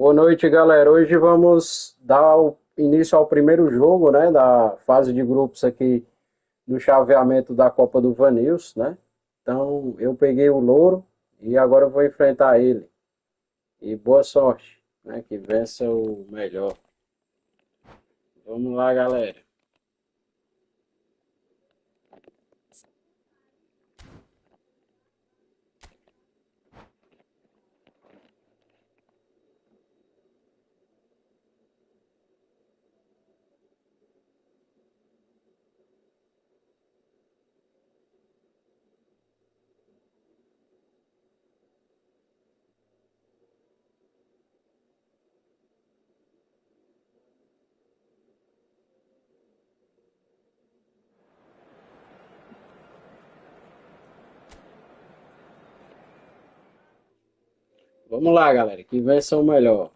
Boa noite, galera. Hoje vamos dar o início ao primeiro jogo, né, da fase de grupos aqui do chaveamento da Copa do Vanilson, né? Então, eu peguei o Loro e agora eu vou enfrentar ele. E boa sorte, né, que vença o melhor. Vamos lá, galera. Vamos lá, galera, que vença o melhor.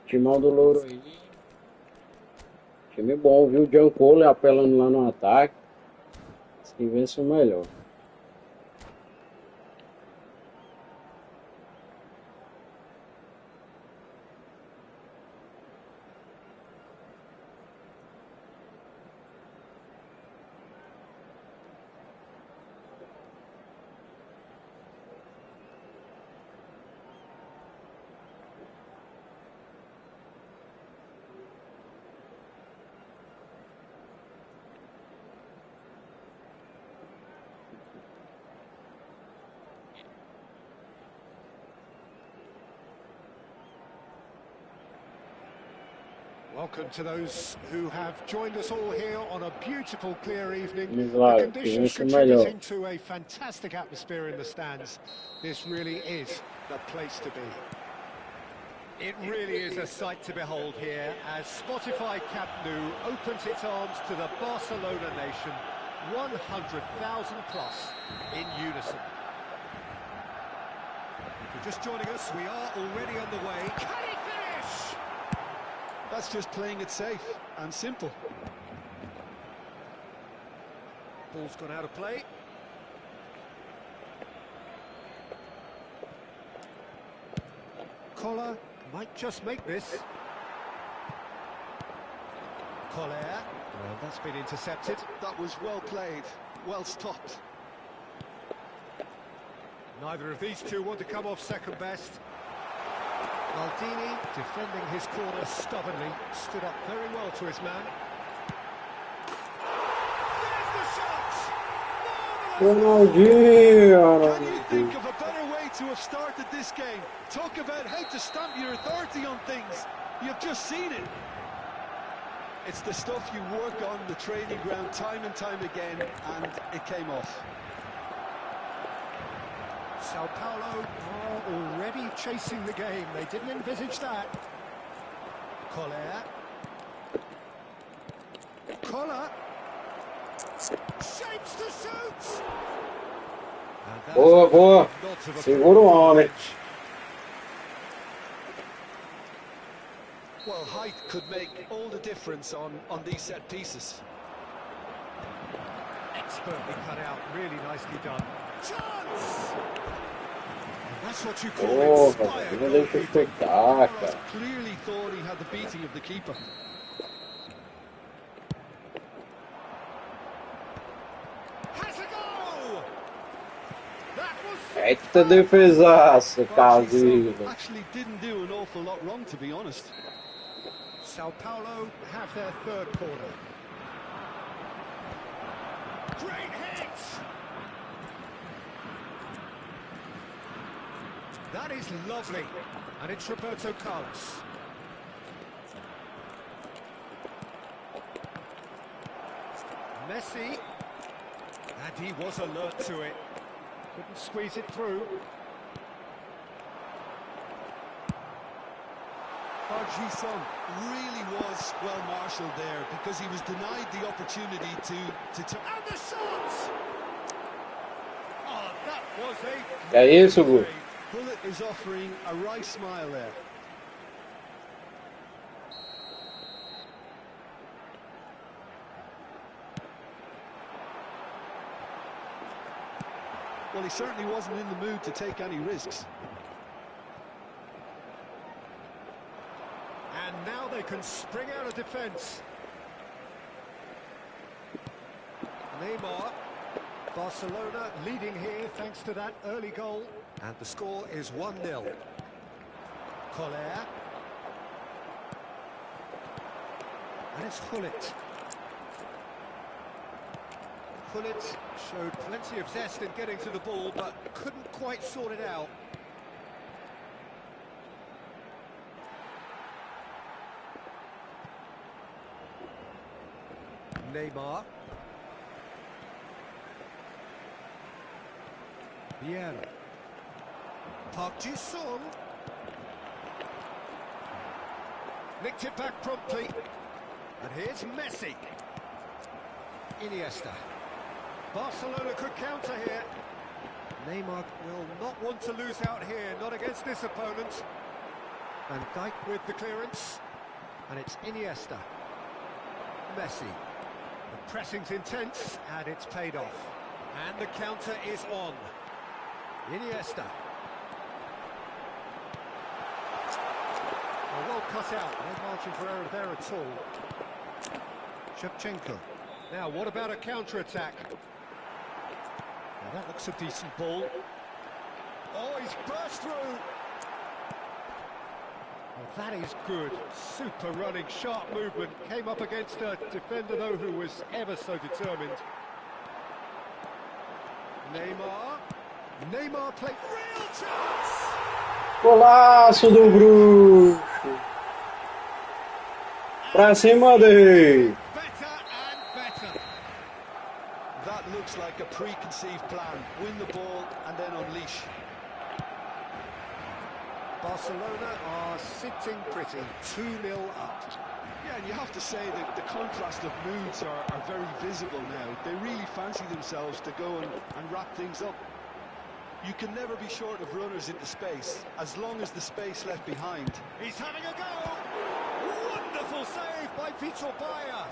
Timão do Loro aí. Time bom, viu? John Cole apelando lá no ataque. Que vence o melhor. Welcome to those who have joined us all here on a beautiful, clear evening. Lá, The conditions contributing to a fantastic atmosphere in the stands. This really is the place to be. It really is a sight to behold here as Spotify Camp Nou opens its arms to the Barcelona nation, 100,000 plus in unison. If you're just joining us, we are already on the way. Can he finish? That's just playing it safe and simple. Ball's gone out of play. Collar might just make this. Collar. Well, that's been intercepted. That was well played, well stopped. Neither of these two want to come off second best. Maldini, defending his corner stubbornly, stood up very well to his man. There's the shot! Ronaldinho! Can you think of a better way to have started this game? Talk about how to stamp your authority on things. You've just seen it. It's the stuff you work on the training ground time and time again, and it came off. Sao Paulo are already chasing the game. They didn't envisage that. Collar. Collar. Shapes to shoot. Boa, boa. Segura o homem. Well, height could make all the difference on these set pieces. Expertly cut out, really nicely done. Chance! That's what you call inspired goalkeeping. Clearly thought he had the beating of the keeper. Has a goal! That was Eita defesaço, Casilho. Actually didn't do an awful lot wrong, to be honest. Sao Paulo have their third corner. Great hit! That is lovely, and it's Roberto Carlos. Messi. And he was alert to it. Couldn't squeeze it through. Son really was well marshalled there because he was denied the opportunity to And the shot! Oh, that was a... É isso, Gu. Bullet is offering a wry smile there. Well, he certainly wasn't in the mood to take any risks. And now they can spring out of defence. Neymar. Barcelona leading here thanks to that early goal. And the score is 1-0. Collier. And it's Gullit. Gullit showed plenty of zest in getting to the ball, but couldn't quite sort it out. Neymar. Biel. Park Ji-sung. Nicked it back promptly. And here's Messi. Iniesta. Barcelona could counter here. Neymar will not want to lose out here, not against this opponent. Van Dijk with the clearance. And it's Iniesta. Messi. The pressing's intense, and it's paid off. And the counter is on. Iniesta. Well cut out, no margin for error there at all. Shevchenko. Now, what about a counter-attack? Now, that looks a decent ball. Oh, he's burst through! Well, that is good. Super running, sharp movement. Came up against a defender, though, who was ever so determined. Neymar. Neymar played real chance! Golaço do Bruxo! Pra cima dele! Better and better. That looks like a preconceived plan. Win the ball and then unleash. Barcelona are sitting pretty, 2-0 up. Yeah, and you have to say that the contrast of moods are very visible now. They really fancy themselves to go and wrap things up. You can never be short of runners into space, as long as the space left behind. He's having a go! Wonderful save by Vitor Baia.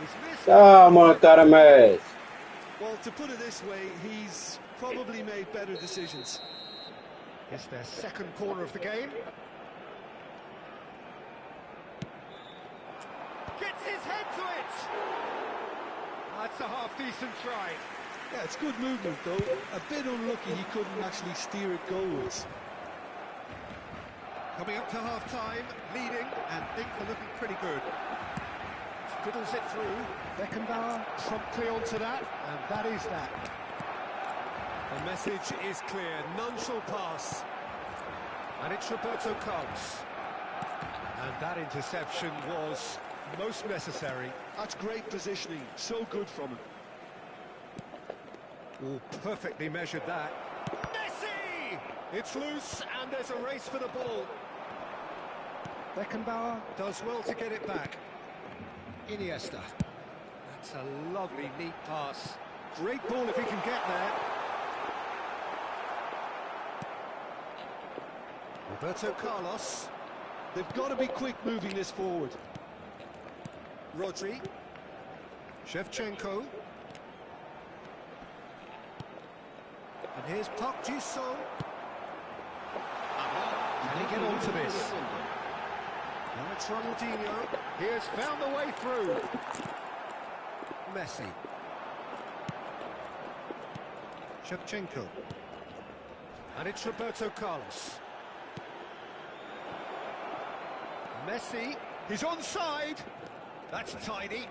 He's missed. Calma, cara, Messi. Well, to put it this way, he's probably made better decisions. It's their second corner of the game. Gets his head to it! That's a half-decent try. Yeah, it's good movement, though. A bit unlucky he couldn't actually steer it goalwards. Coming up to half-time, leading, and things are looking pretty good. Fiddles it through. Beckenbauer promptly onto that, and that is that. The message is clear, none shall pass. And it's Roberto Carlos. And that interception was most necessary. That's great positioning, so good from him. Oh, perfectly measured that. Messi! It's loose, and there's a race for the ball. Beckenbauer does well to get it back. Iniesta. That's a lovely, neat pass. Great ball if he can get there. Roberto Carlos. They've got to be quick moving this forward. Rodri. Shevchenko. And here's Park Ji-sung. Can he get onto this? Now it's Ronaldinho. He has found the way through. Messi. Shevchenko. And it's Roberto Carlos. Messi. He's onside. That's tidy.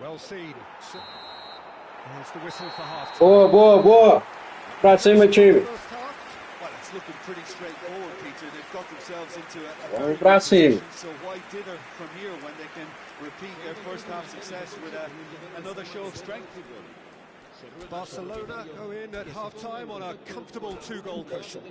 Well seen. So, here's the whistle for half-time. Boa, boa, boa. Pra cima, time. First half, well, a it's looking pretty straightforward, Peter. They've got themselves into a Vamos very pra good cima. position, so why dither from here when they can repeat their first half success with another show of strength? Barcelona go in at half-time on a comfortable 2-goal cushion.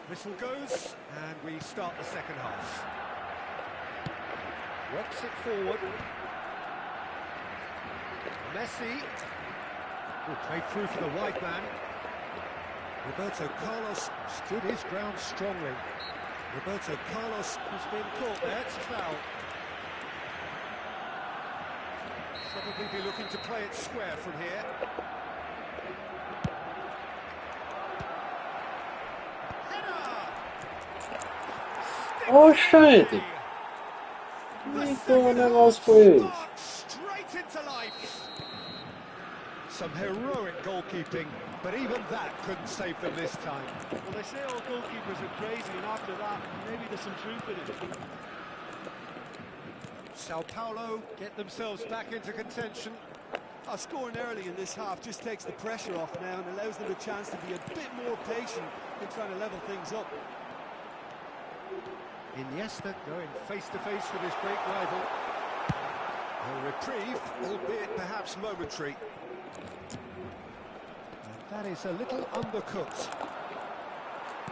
Whistle goes, and we start the second half. Works it forward. Messi. Played through for the wide man. Roberto Carlos stood his ground strongly. Roberto Carlos has been caught there. It's a foul. Probably be looking to play it square from here. Oh, gente! Então o negócio foi esse. Straight into life. Some heroic goalkeeping, but even that couldn't save them this time. Well, they say all goalkeepers are crazy, and after that, maybe there's some truth in it. Sao Paulo get themselves back into contention. Scoring early in this half just takes the pressure off now and allows them a chance to be a bit more patient in trying to level things up. Iniesta going face-to-face with his great rival. A reprieve, albeit perhaps momentary. And that is a little undercooked.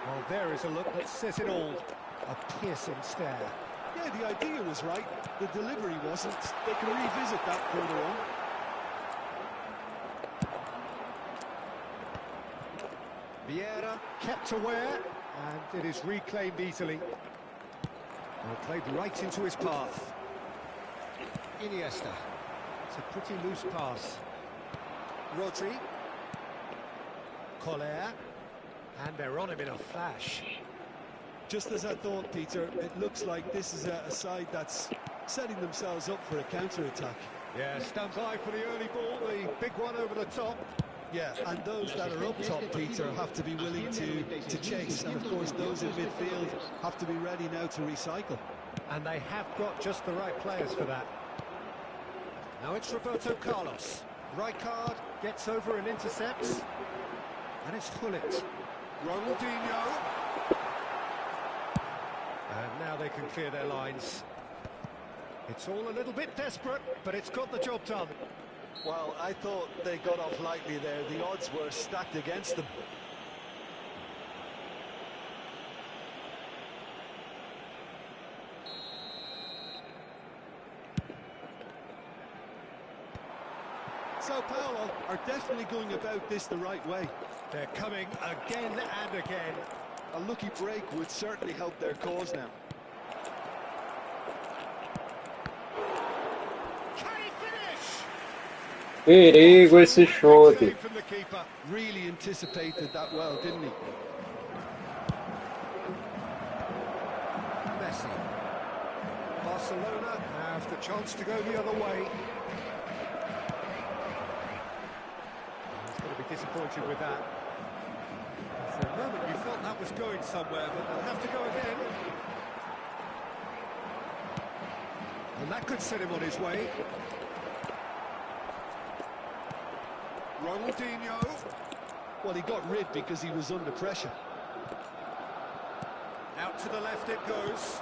Well, there is a look that says it all. A piercing stare. Yeah, the idea was right. The delivery wasn't. They can revisit that further on. Vieira kept aware, and it is reclaimed easily. Well, played right into his path. Iniesta. It's a pretty loose pass. Rodri. Coller. And they're on him in a flash. Just as I thought, Peter, it looks like this is a side that's setting themselves up for a counter-attack. Yeah, stands by for the early ball, the big one over the top. Yeah, and those that are up top, Peter, have to be willing to chase. And, of course, those in midfield have to be ready now to recycle. And they have got just the right players for that. Now it's Roberto Carlos. Rijkaard gets over and intercepts. And it's Gullit. Ronaldinho. And now they can clear their lines. It's all a little bit desperate, but it's got the job done. Well, I thought they got off lightly there. The odds were stacked against them. Sao Paulo are definitely going about this the right way. They're coming again and again. A lucky break would certainly help their cause now. Perigo esse chute. Really anticipated that well, didn't he? Messi. Barcelona have the chance to go the other way. He's going to be disappointed with that. For a moment you felt that was going somewhere, but they'll have to go again. And that could set him on his way. Ronaldinho. Well, he got rid because he was under pressure. Out to the left it goes.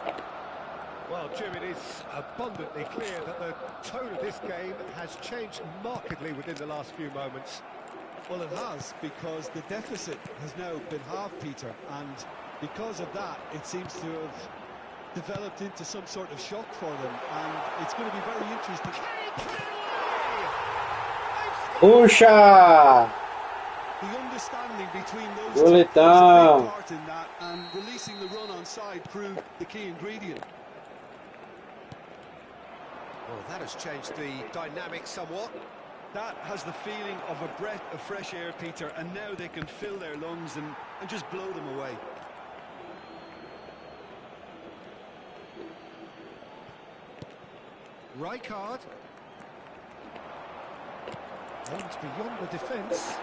Well, Jim, it is abundantly clear that the tone of this game has changed markedly within the last few moments. Well, it has, because the deficit has now been halved, Peter, and because of that, it seems to have developed into some sort of shock for them, and it's going to be very interesting. Can he clear away? They've scored! Puxa! The understanding between those two Goletão. plays a big part in that, and releasing the run on side proved the key ingredient. Well, that has changed the dynamic somewhat. That has the feeling of a breath of fresh air, Peter, and now they can fill their lungs and just blow them away. Rijkaard. Aimed beyond the defence.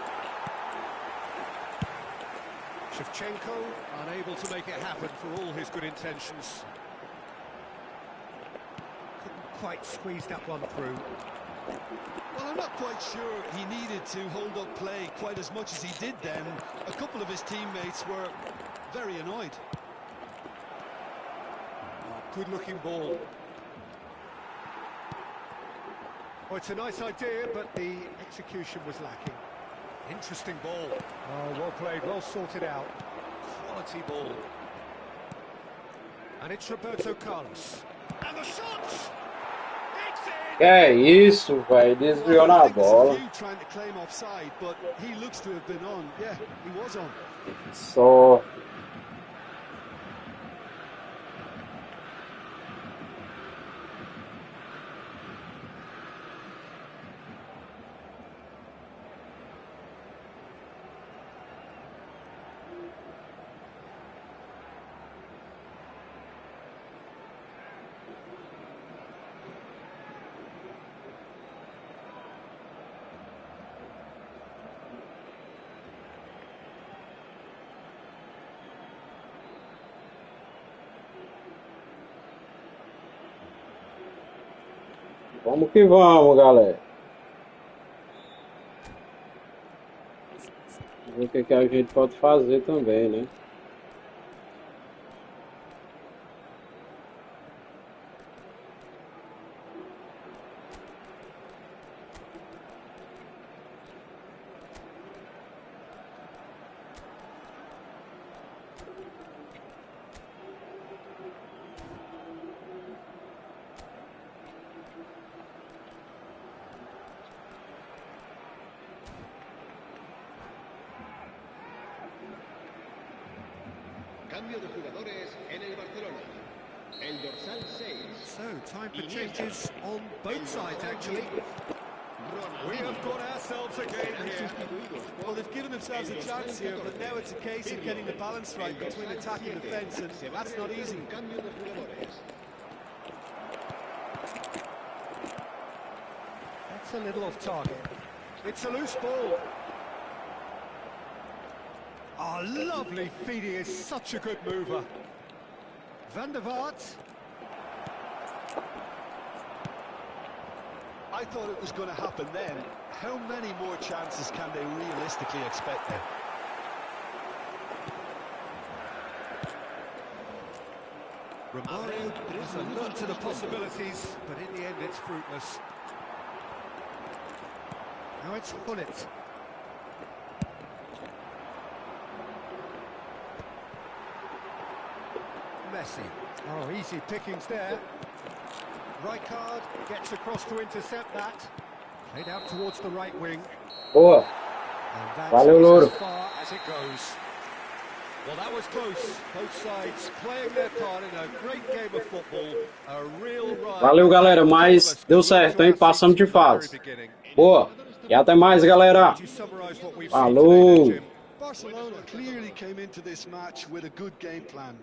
Shevchenko unable to make it happen for all his good intentions. Couldn't quite squeeze that one through. Well, I'm not quite sure he needed to hold up play quite as much as he did then. A couple of his teammates were very annoyed. Oh, good-looking ball. Well, it's a nice idea, but the execution was lacking. Interesting ball. Oh, well played, well sorted out. Quality ball. And it's Roberto Carlos. And the shot! Que é isso, velho? Desviou na bola. Trying to claim offside, but he looks to have been on. Yeah, he was on. Só. Vamos que vamos, galera. Ver o que a gente pode fazer também, né? Cambio de jugadores en el Barcelona. El dorsal 6. So, time for changes on both sides, actually. We have got ourselves a game here. Well, they've given themselves a chance here, but now it's a case of getting the balance right between attack and defence, and that's not easy. Cambio de jugadores. That's a little off target. It's a loose ball. Oh, lovely feed. He is such a good mover. Van der Vaart. I thought it was going to happen then. How many more chances can they realistically expect there? Romario has alert to the possibilities, but in the end it's fruitless. Now it's Gullit. Messi. Oh, easy pickings there. Rijkaard gets across to intercept that. Played out towards the right wing. Boa. And that's Valeu, Loro. as far as it goes. Well, that was close. Both sides playing their part in a great game of football. A real ride. Valeu, galera, mas deu certo, hein? Passamos de fase. Boa. E até mais, galera. Falou. Barcelona clearly came into this match with a good game plan.